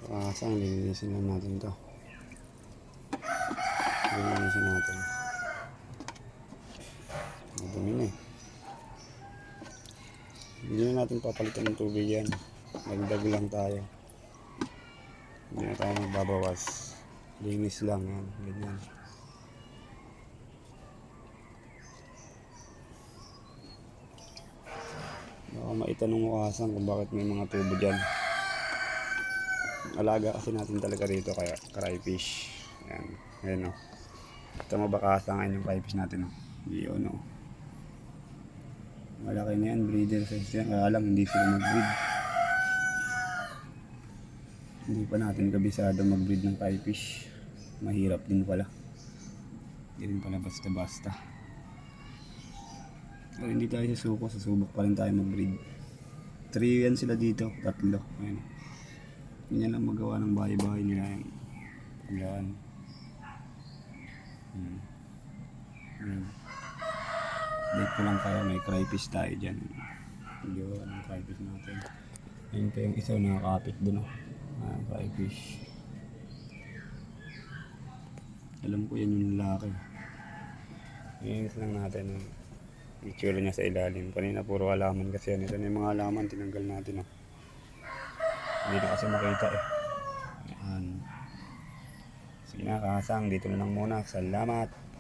Kasang lilinisin lang natin to. Lilinisin natin. Madumi na eh. Hindi na natin papalitan ng tubig yan. Nagdag lang tayo. Hindi na tayo magbabawas. Linis lang yan. Ganyan. Baka maitanong mo kasang kung bakit may mga tubo dyan. Alaga kasi natin talaga rito kaya cryfish. Ayan. Ayan o. Ito mabakasa ngayon yung cryfish natin o. Yun o. Malaki na yan. Breeder size yan. Kaya lang hindi sila mag-breed. Hindi pa natin kabisado mag-breed ng cryfish. Mahirap din pala. Hindi rin pala basta-basta. Pero hindi tayo susuko. Susubok pa rin tayo mag-breed. 3 yan sila dito. 3. Ayan. Ganyan lang magawa ng bahay-bahay nila yan. Yan. Date ko lang kayo, may cryfish tayo dyan. Gawa ng cryfish natin. Ayun pa yung isa nakakapit dun oh. Cryfish. Alam ko yan yung lalaki. Inis lang natin yung itsura niya sa ilalim. Kanina puro halaman kasi yan. Ito na yung mga halaman, tinanggal natin oh. Hindi na kasi makita eh. Ayan. Sige na kasang, dito na lang muna. Salamat.